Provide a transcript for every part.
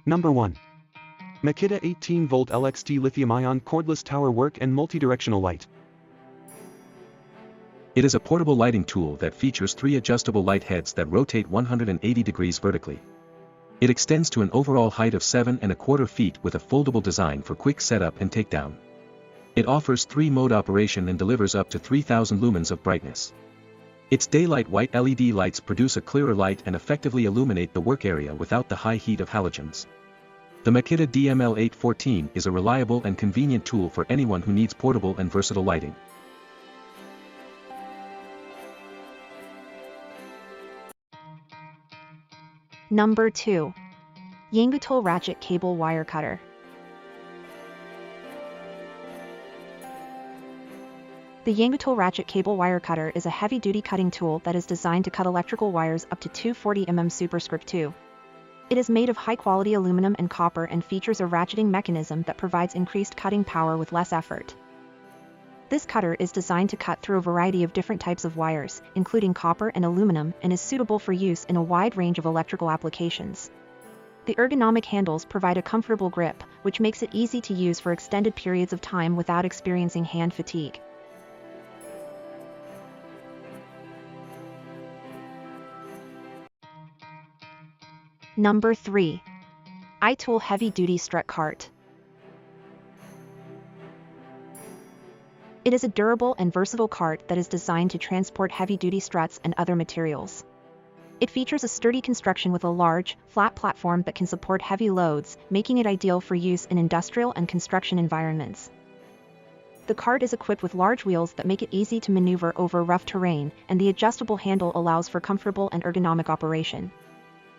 Number 1. Makita 18V LXT lithium-ion cordless tower work and multi-directional light. It is a portable lighting tool that features 3 adjustable light heads that rotate 180 degrees vertically. It extends to an overall height of 7¼ feet with a foldable design for quick setup and takedown. It offers 3-mode operation and delivers up to 3000 lumens of brightness. Its daylight white LED lights produce a clearer light and effectively illuminate the work area without the high heat of halogens. The Makita DML814 is a reliable and convenient tool for anyone who needs portable and versatile lighting. Number 2. Yangol Ratchet Cable Wire Cutter. The Yangol Ratchet Cable Wire Cutter is a heavy-duty cutting tool that is designed to cut electrical wires up to 240 mm superscript 2. It is made of high-quality aluminum and copper and features a ratcheting mechanism that provides increased cutting power with less effort. This cutter is designed to cut through a variety of different types of wires, including copper and aluminum, and is suitable for use in a wide range of electrical applications. The ergonomic handles provide a comfortable grip, which makes it easy to use for extended periods of time without experiencing hand fatigue. Number 3. Itool Heavy Duty Strut Cart. It is a durable and versatile cart that is designed to transport heavy-duty struts and other materials. It features a sturdy construction with a large, flat platform that can support heavy loads, making it ideal for use in industrial and construction environments. The cart is equipped with large wheels that make it easy to maneuver over rough terrain, and the adjustable handle allows for comfortable and ergonomic operation.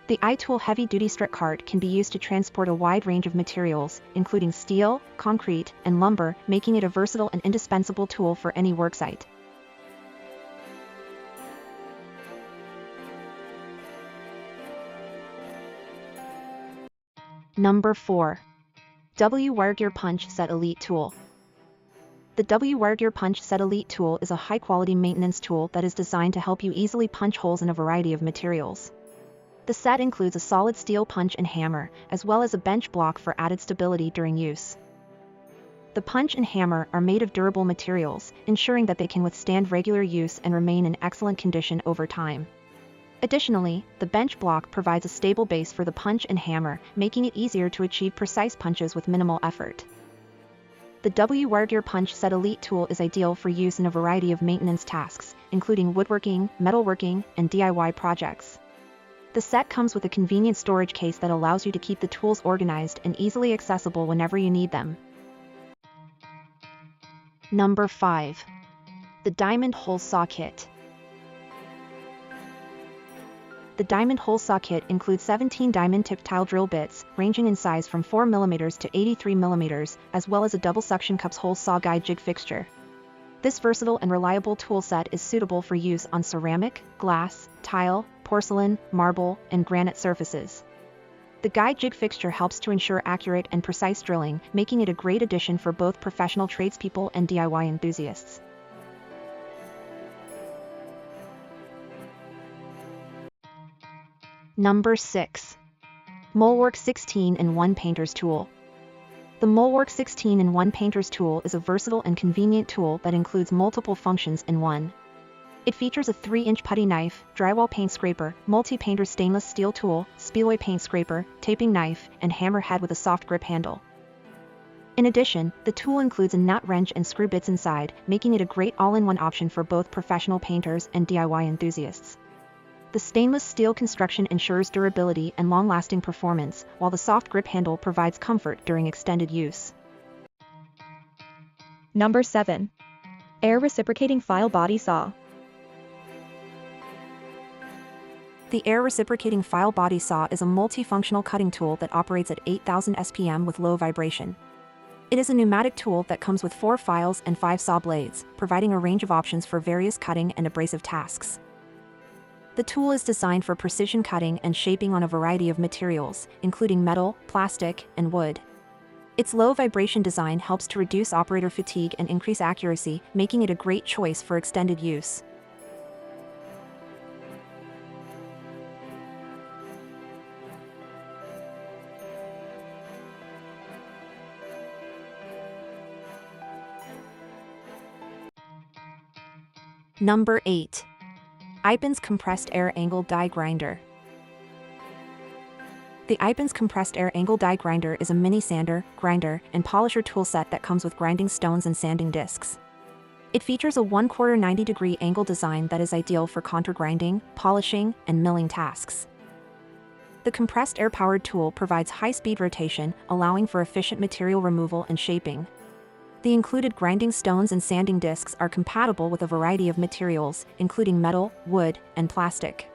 The Itool heavy-duty strut cart can be used to transport a wide range of materials, including steel, concrete, and lumber, making it a versatile and indispensable tool for any worksite. Number 4. W-Wire Gear Punch Set Elite Tool. The W-Wire Gear Punch Set Elite Tool is a high-quality maintenance tool that is designed to help you easily punch holes in a variety of materials. The set includes a solid steel punch and hammer, as well as a bench block for added stability during use. The punch and hammer are made of durable materials, ensuring that they can withstand regular use and remain in excellent condition over time. Additionally, the bench block provides a stable base for the punch and hammer, making it easier to achieve precise punches with minimal effort. The W-Wire Gear Punch Set Elite tool is ideal for use in a variety of maintenance tasks, including woodworking, metalworking, and DIY projects. The set comes with a convenient storage case that allows you to keep the tools organized and easily accessible whenever you need them. Number 5. The Diamond Hole Saw Kit. The Diamond Hole Saw Kit includes 17 diamond-tipped tile drill bits, ranging in size from 4 mm to 83 mm, as well as a double suction cups hole saw guide jig fixture. This versatile and reliable tool set is suitable for use on ceramic, glass, tile, porcelain, marble, and granite surfaces. The guide jig fixture helps to ensure accurate and precise drilling, making it a great addition for both professional tradespeople and DIY enthusiasts. Number 6. Molework 16-in-1 Painter's Tool. The Molework 16-in-1 Painter's Tool is a versatile and convenient tool that includes multiple functions in one. It features a 3-inch putty knife, drywall paint scraper, multi-painter stainless steel tool, spillway paint scraper, taping knife, and hammer head with a soft grip handle. In addition, the tool includes a nut wrench and screw bits inside, making it a great all-in-one option for both professional painters and DIY enthusiasts. The stainless steel construction ensures durability and long-lasting performance, while the soft grip handle provides comfort during extended use. Number 7. Air Reciprocating File Body Saw. The Air Reciprocating File Body Saw is a multifunctional cutting tool that operates at 8,000 SPM with low vibration. It is a pneumatic tool that comes with 4 files and 5 saw blades, providing a range of options for various cutting and abrasive tasks. The tool is designed for precision cutting and shaping on a variety of materials, including metal, plastic, and wood. Its low vibration design helps to reduce operator fatigue and increase accuracy, making it a great choice for extended use. Number 8. IBENZ Compressed Air Angle Die Grinder. The IBENZ Compressed Air Angle Die Grinder is a mini sander, grinder, and polisher toolset that comes with grinding stones and sanding discs. It features a 1/4 90-degree angle design that is ideal for contour grinding, polishing, and milling tasks. The compressed air-powered tool provides high-speed rotation, allowing for efficient material removal and shaping. The included grinding stones and sanding discs are compatible with a variety of materials, including metal, wood, and plastic.